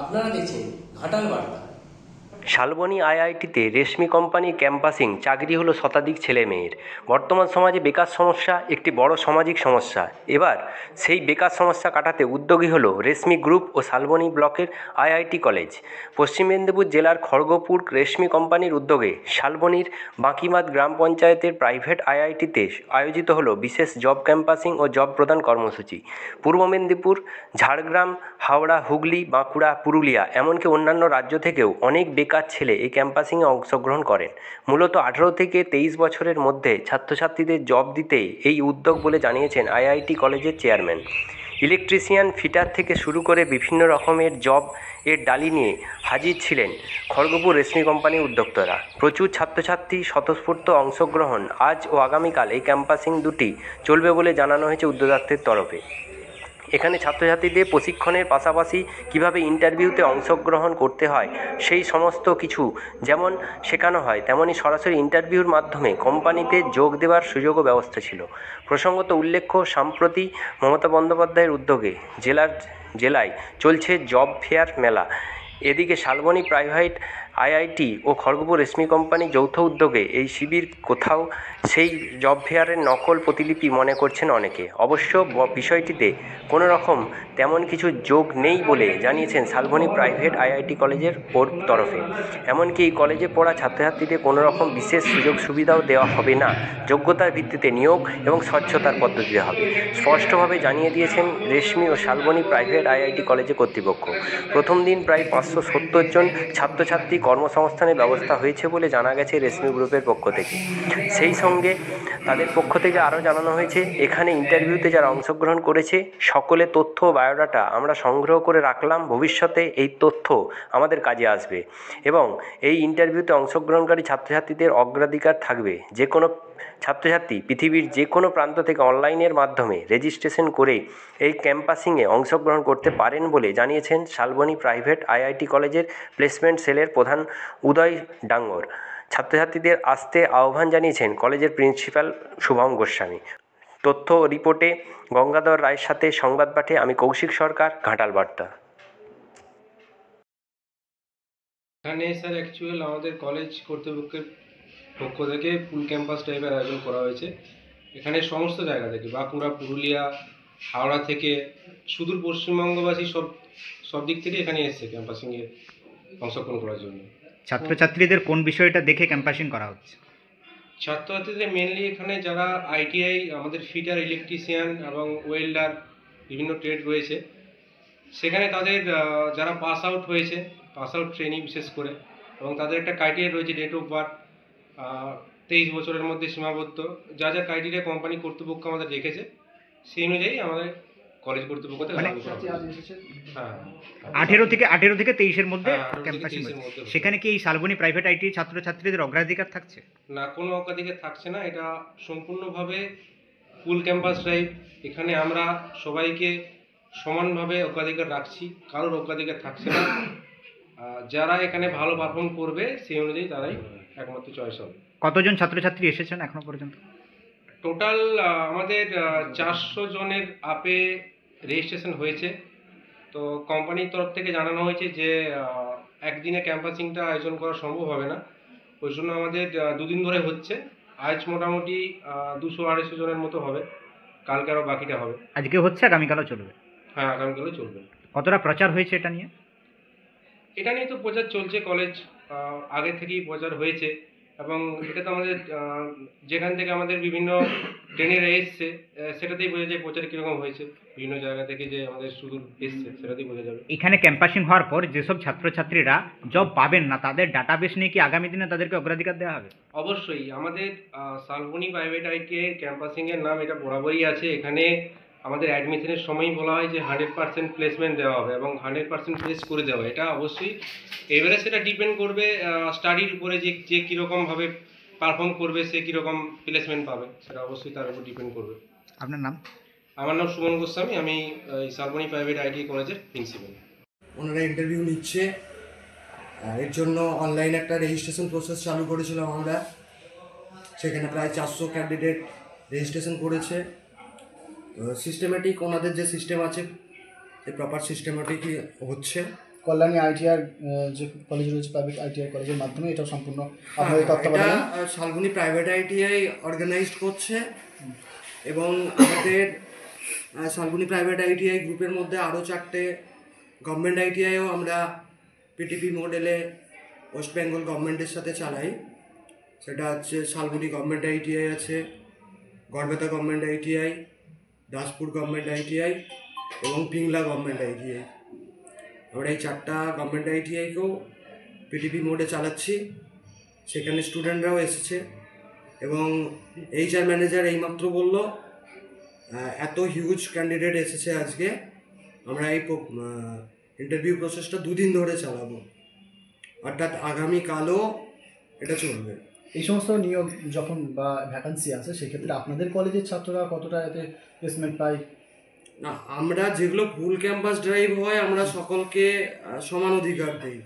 আপনারা দেখছেন ঘাটাল বার্তা। শালবনী আইআইটিতে রেশমি কোম্পানির ক্যাম্পাসিং চাকরি হলো শতাধিক ছেলে মেয়ের। বর্তমান সমাজে বেকার সমস্যা একটি বড় সামাজিক সমস্যা। এবার সেই বেকার সমস্যা কাটাতে উদ্যোগী হলো রেশমি গ্রুপ ও শালবনী ব্লকের আইআইটি কলেজ। পশ্চিম মেদিনীপুর জেলার খড়গপুর রেশমি কোম্পানির উদ্যোগে শালবনীর বাঁকিমাদ গ্রাম পঞ্চায়েতের প্রাইভেট আইআইটিতে আয়োজিত হলো বিশেষ জব ক্যাম্পাসিং ও জব প্রদান কর্মসূচি। পূর্ব মেদিনীপুর, ঝাড়গ্রাম, হাওড়া, হুগলি, বাঁকুড়া, পুরুলিয়া এমনকি অন্যান্য রাজ্য থেকেও অনেক বেকার ছেলে এই ক্যাম্পাসিংয়ে অংশগ্রহণ করেন। মূলত 18 থেকে 23 বছরের মধ্যে ছাত্রছাত্রীদের জব দিতে এই উদ্যোগ বলে জানিয়েছেন আইআইটি কলেজের চেয়ারম্যান। ইলেকট্রিশিয়ান, ফিটার থেকে শুরু করে বিভিন্ন রকমের জব এর ডালি নিয়ে হাজির ছিলেন খড়গপুর রেশমি কোম্পানির উদ্যোক্তারা। প্রচুর ছাত্রছাত্রী স্বতঃস্ফূর্ত অংশগ্রহণ। আজ ও আগামীকাল এই ক্যাম্পাসিং দুটি চলবে বলে জানানো হয়েছে উদ্যোক্তাদের তরফে। এখানে ছাত্রছাত্রীদের প্রশিক্ষণের পাশাপাশি কীভাবে ইন্টারভিউতে অংশগ্রহণ করতে হয় সেই সমস্ত কিছু যেমন শেখানো হয়, তেমনই সরাসরি ইন্টারভিউর মাধ্যমে কোম্পানিতে যোগ দেওয়ার সুযোগও ব্যবস্থা ছিল। প্রসঙ্গত উল্লেখ্য, সম্প্রতি মমতা বন্দ্যোপাধ্যায়ের উদ্যোগে জেলায় চলছে জব ফেয়ার মেলা। এদিকে শালবনী প্রাইভেট আইআইটি ও খড়গপুর রেশমি কোম্পানি যৌথ উদ্যোগে এই শিবির কোথাও সেই জব ফেয়ারের নকল প্রতিলিপি মনে করছেন অনেকে। অবশ্য বিষয়টিতে কোনো রকম তেমন কিছু যোগ নেই বলে জানিয়েছেন শালবনী প্রাইভেট আইআইটি কলেজের ওর তরফে। এমনকি এই কলেজে পড়া ছাত্রছাত্রীদের কোনো রকম বিশেষ সুযোগ সুবিধাও দেওয়া হবে না। যোগ্যতার ভিত্তিতে নিয়োগ এবং স্বচ্ছতার পদ্ধতিতে হবে, স্পষ্টভাবে জানিয়ে দিয়েছেন রেশমি ও শালবনী প্রাইভেট আইআইটি কলেজের কর্তৃপক্ষ। প্রথম দিন প্রায় 570 জন ছাত্রছাত্রী কর্মসংস্থানের ব্যবস্থা হয়েছে বলে জানা গেছে রেশমি গ্রুপের পক্ষ থেকে। সেই সঙ্গে তাদের পক্ষ থেকে আরও জানানো হয়েছে, এখানে ইন্টারভিউতে যারা অংশগ্রহণ করেছে সকলের তথ্য ও বায়োডাটা আমরা সংগ্রহ করে রাখলাম। ভবিষ্যতে এই তথ্য আমাদের কাজে আসবে এবং এই ইন্টারভিউতে অংশগ্রহণকারী ছাত্রছাত্রীদের অগ্রাধিকার থাকবে। যে কোনো ছাত্রছাত্রী পৃথিবীর যে কোনো প্রান্ত থেকে অনলাইনের মাধ্যমে রেজিস্ট্রেশন করে এই ক্যাম্পাসিংয়ে অংশগ্রহণ করতে পারেন বলে জানিয়েছেন শালবনী প্রাইভেট আইআইটি কলেজের প্লেসমেন্ট সেলের প্রধান উদয় ডাঙ্গর। ছাত্রছাত্রীদের আসতে আহ্বান জানিয়েছেন কলেজের প্রিন্সিপাল শুভম গোস্বামী। তথ্য ও রিপোর্টে গঙ্গাধর রায়ের সাথে সংবাদ পাঠে আমি কৌশিক সরকার, ঘাটাল বার্তা। এখানে স্যার অ্যাকচুয়াল আমাদের কলেজ কর্তৃপক্ষের পক্ষ থেকে ফুল ক্যাম্পাস টাইপের আয়োজন করা হয়েছে। এখানে সমস্ত জায়গা থেকে বাঁকুড়া, পুরুলিয়া, হাওড়া থেকে সুদূর পশ্চিমবঙ্গবাসী সব দিক থেকে এখানে এসছে ক্যাম্পাসিংয়ে অংশগ্রহণ করার জন্য। ছাত্রছাত্রীদের কোন বিষয়টা দেখে ক্যাম্পাসিং করা হচ্ছে? ছাত্রছাত্রীদের মেনলি এখানে যারা আইটিআই, আমাদের ফিটার, ইলেকট্রিশিয়ান এবং ওয়েল্ডার বিভিন্ন ট্রেড রয়েছে, সেখানে তাদের যারা পাস আউট হয়েছে, পাস আউট ট্রেনিং বিশেষ করে, এবং তাদের একটা ক্রাইটেরিয়া রয়েছে ডেট অফ বার্থ 23 বছরের মধ্যে সীমাবদ্ধ। যা যা ক্রাইটেরিয়া কোম্পানি কর্তৃপক্ষ আমাদের রেখেছে সেই অনুযায়ী আমাদের কলেজ কর্তৃপক্ষ থেকে লাগু করা হয়েছে। হ্যাঁ, 18 থেকে 23-এর মধ্যে ক্যাম্পাসিং হচ্ছে। সেখানে কি এই শালবনী প্রাইভেট আইটি ছাত্রছাত্রীদের অগ্রাধিকার থাকছে? না, কোনো অগ্রাধিকার থাকছে না। এটা সম্পূর্ণভাবে ফুল ক্যাম্পাস ড্রাইভ। এখানে আমরা সবাইকে সমানভাবে অগ্রাধিকার রাখছি, কারোর অগ্রাধিকার থাকছে না। যারা এখানে ভালো পারফর্ম করবে সেই অনুযায়ী তারাই একমাত্র চয়েস হবে। কতজন ছাত্রছাত্রী এসেছেন এখনো পর্যন্ত? টোটাল আমাদের 400 জনের আপে রেজিস্ট্রেশন হয়েছে। তো কোম্পানির তরফ থেকে জানানো হয়েছে যে একদিনে ক্যাম্পাসিংটা আয়োজন করা সম্ভব হবে না, ওই জন্য আমাদের 2 দিন ধরে হচ্ছে। আজ মোটামুটি 200-250 জনের মতো হবে, কালকে আরও বাকিটা হবে। আজকে হচ্ছে, আগামীকালও চলবে? হ্যাঁ, আগামীকালও চলবে। কতটা প্রচার হয়েছে এটা নিয়ে? এটা নিয়ে তো প্রচার চলছে, কলেজ আগে থেকেই প্রচার হয়েছে, এবং এটা তো আমাদের যেখান থেকে আমাদের বিভিন্ন ট্রেনিংরা এসছে সেটাতেই বোঝা যায় প্রচার কীরকম হয়েছে। বিভিন্ন জায়গা থেকে যে আমাদের সুদূর এসছে সেটাতেই বোঝা যাবে। এখানে ক্যাম্পাসিং হওয়ার পর যেসব ছাত্রছাত্রীরা জব পাবেন না, তাদের ডাটাবেস নিয়ে কি আগামী দিনে তাদেরকে অগ্রাধিকার দেওয়া হবে? অবশ্যই। আমাদের শালবনী প্রাইভেট আইটি ক্যাম্পাসিংয়ের নাম এটা বরাবরই আছে। এখানে আমাদের অ্যাডমিশনের সময়ই বলা হয় যে 100% প্লেসমেন্ট দেওয়া হবে এবং 100% প্লেস করে দেওয়া হবে। এটা অবশ্যই, এবারে সেটা ডিপেন্ড করবে স্টাডির উপরে, যে কীরকমভাবে পারফর্ম করবে, সে কীরকম প্লেসমেন্ট পাবে, সেটা অবশ্যই তার উপর ডিপেন্ড করবে। আপনার নাম? আমার নাম সুমন গোস্বামী, আমি শালবনী প্রাইভেট আইটি কলেজের প্রিন্সিপাল। ওনারা ইন্টারভিউ নিচ্ছে, এর জন্য অনলাইন একটা রেজিস্ট্রেশন প্রসেস চালু করেছিলাম আমরা। সেখানে প্রায় 400 ক্যান্ডিডেট রেজিস্ট্রেশন করেছে। সিস্টেমেটিক ওনাদের যে সিস্টেম আছে, এই প্রপার সিস্টেমেটিকই হচ্ছে। কল্যাণী আইটিআর যে কলেজ রয়েছে, প্রাইভেট আইটিআর কলেজের মাধ্যমে এটা সম্পূর্ণ আপনাদের তত্ত্বাবধানে? শালবনী প্রাইভেট আইটিআই অর্গানাইজড করছে এবং আমাদের শালবনী প্রাইভেট আইটিআই গ্রুপের মধ্যে আরও 4টে গভর্নমেন্ট আইটিআইও আমরা পিটিপি মডেলে ওয়েস্ট বেঙ্গল গভর্নমেন্টের সাথে চালাই। সেটা হচ্ছে শালবনী গভর্নমেন্ট আইটিআই আছে, Garbeta government ITI, Daspur government ITI এবং পিংলা গভর্নমেন্ট আইটিআই। আমরা এই 4টা গভর্নমেন্ট আইটিআইকেও পিটিপি মোডে চালাচ্ছি। সেখানে স্টুডেন্টরাও এসেছে এবং এইচআর ম্যানেজার এইমাত্র বলল এত হিউজ ক্যান্ডিডেট এসেছে আজকে, আমরা এই ইন্টারভিউ প্রসেসটা 2 দিন ধরে চালাবো, অর্থাৎ আগামীকালও এটা চলবে। এই সমস্ত নিয়োগ যখন বা ভ্যাকান্সি আছে সেক্ষেত্রে আপনাদের কলেজের ছাত্ররা কতটা এতে প্লেসমেন্ট পায়? না, আমরা যেগুলো ফুল ক্যাম্পাস ড্রাইভ হয় আমরা সকলকে সমান অধিকার দিই।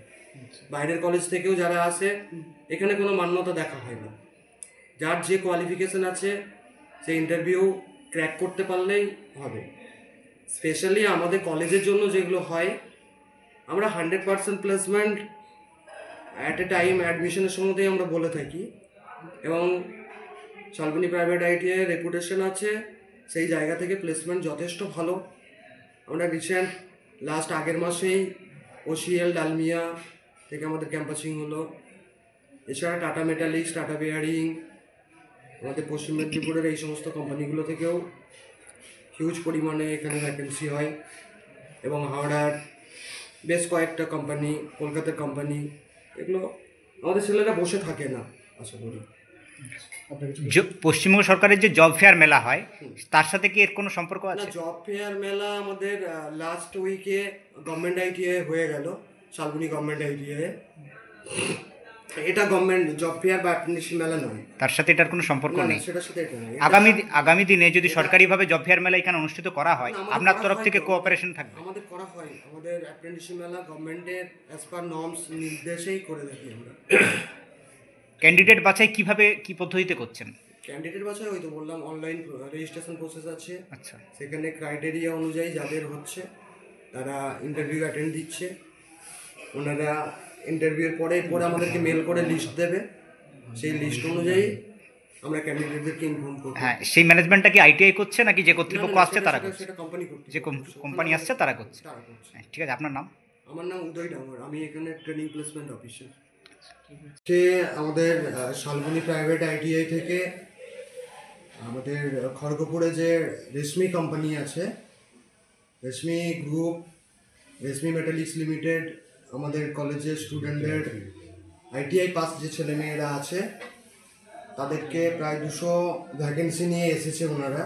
বাইরের কলেজ থেকেও যারা আসে এখানে কোনো মান্যতা দেখা হয় না। যার যে কোয়ালিফিকেশন আছে সে ইন্টারভিউ ক্র্যাক করতে পারলেই হবে। স্পেশালি আমাদের কলেজের জন্য যেগুলো হয় আমরা 100% প্লেসমেন্ট অ্যাট এ টাইম অ্যাডমিশনের সময়তেই আমরা বলে থাকি এবং শালবনী প্রাইভেট আইটিআই রেপুটেশন আছে, সেই জায়গা থেকে প্লেসমেন্ট যথেষ্ট ভালো। আমরা রিসেন্ট লাস্ট আগের মাসেই ওসিএল ডালমিয়া থেকে আমাদের ক্যাম্পাসিং হলো। এছাড়া টাটা মেটালিক্স, টাটা বেয়ারিং, আমাদের পশ্চিম মেদিনীপুরের এই সমস্ত কোম্পানিগুলো থেকেও হিউজ পরিমাণে এখানে ভ্যাকেন্সি হয় এবং হাওড়ার বেশ কয়েকটা কোম্পানি, কলকাতার কোম্পানি, এগুলো আমাদের ছেলেরা বসে থাকে না আশা করি। পশ্চিমবঙ্গ সরকারের যে জব ফেয়ার মেলা হয় তার সাথে কি এর কোনো সম্পর্ক না, আছে? জব ফেয়ার মেলা আমাদের লাস্ট উইকে গভর্নমেন্ট আইটিআই হয়ে গেল, শালবনী গভর্নমেন্ট আইটিআই। এটা গভর্নমেন্ট জব ফেয়ার বা অ্যাপ্রেন্টিসশিপ মেলা নয়, তার সাথে এটার কোনো সম্পর্ক না, নেই। সেটার সাথে এটা নেই। আগামী দিনে যদি সরকারিভাবে জব ফেয়ার মেলা এখানে অনুষ্ঠিত করা হয়, আপনার তরফ থেকে কোঅপারেশন থাকবে? আমাদের করা হয়, আমাদের অ্যাপ্রেন্টিসশিপ মেলা গভর্নমেন্টের অ্যাজ পার নর্মস নির্দেশেই করে থাকি আমরা। ক্যান্ডিডেট বাছাই কিভাবে, কি পদ্ধতিতে করছেন? ক্যান্ডিডেট বাছাই ওই তো বললাম, অনলাইন রেজিস্ট্রেশন প্রসেস আছে। আচ্ছা, সেখানে ক্রাইটেরিয়া অনুযায়ী যাদের হচ্ছে তারা ইন্টারভিউ অ্যাটেন্ড দিচ্ছে। ওনারা ইন্টারভিউর পরে আমাদেরকে মেল করে লিস্ট দেবে, সেই লিস্ট অনুযায়ী আমরা ক্যান্ডিডেটদেরকে ইনফর্ম করব। হ্যাঁ, সেই ম্যানেজমেন্টটা কি আইটিআই করছে নাকি যে কর্তৃপক্ষ আসছে তারা করছে? সেটা কোম্পানি করছে, যে কোম্পানি আসছে তারা করছে। তারা করছে। হ্যাঁ, ঠিক আছে, আপনার নাম? আমার নাম উদয় ডাঙ্গর, আমি এখানে ট্রেনিং প্লেসমেন্ট অফিসার। সে আমাদের শালবনী প্রাইভেট আইটিআই থেকে আমাদের খড়গপুরে যে রেশমি কোম্পানি আছে, রেশমি গ্রুপ, রেশমি মেটালিক্স লিমিটেড, আমাদের কলেজের স্টুডেন্টদের আইটিআই পাস যে ছেলেমেয়েরা আছে তাদেরকে প্রায় 200 ভ্যাকেন্সি নিয়ে এসেছে ওনারা।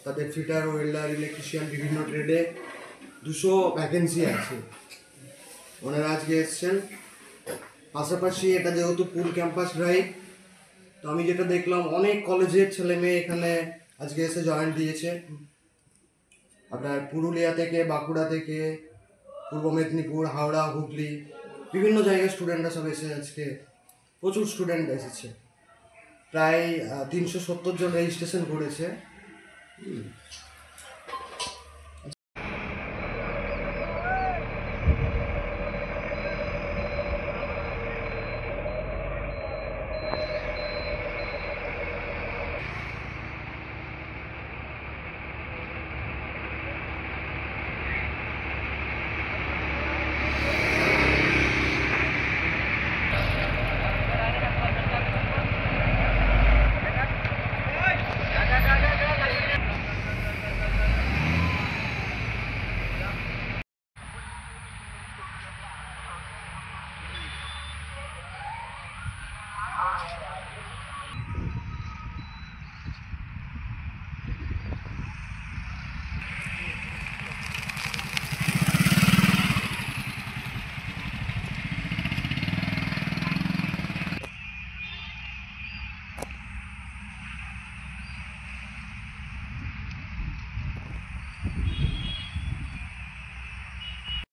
তাদের ফিটার, ওয়েল্ডার, ইলেকট্রিশিয়ান বিভিন্ন ট্রেডে 200 ভ্যাকেন্সি আছে, ওনারা আজকে এসছেন। পাশাপাশি এটা যেহেতু ফুল ক্যাম্পাস ড্রাইভ, তো আমি যেটা দেখলাম অনেক কলেজের ছেলে মেয়ে এখানে আজকে এসে জয়েন দিয়েছে। আপনার পুরুলিয়া থেকে, বাঁকুড়া থেকে, পূর্ব মেদিনীপুর, হাওড়া, হুগলি, বিভিন্ন জায়গায় স্টুডেন্টরা সব এসে আজকে প্রচুর স্টুডেন্ট এসেছে। প্রায় 370 জন রেজিস্ট্রেশন করেছে।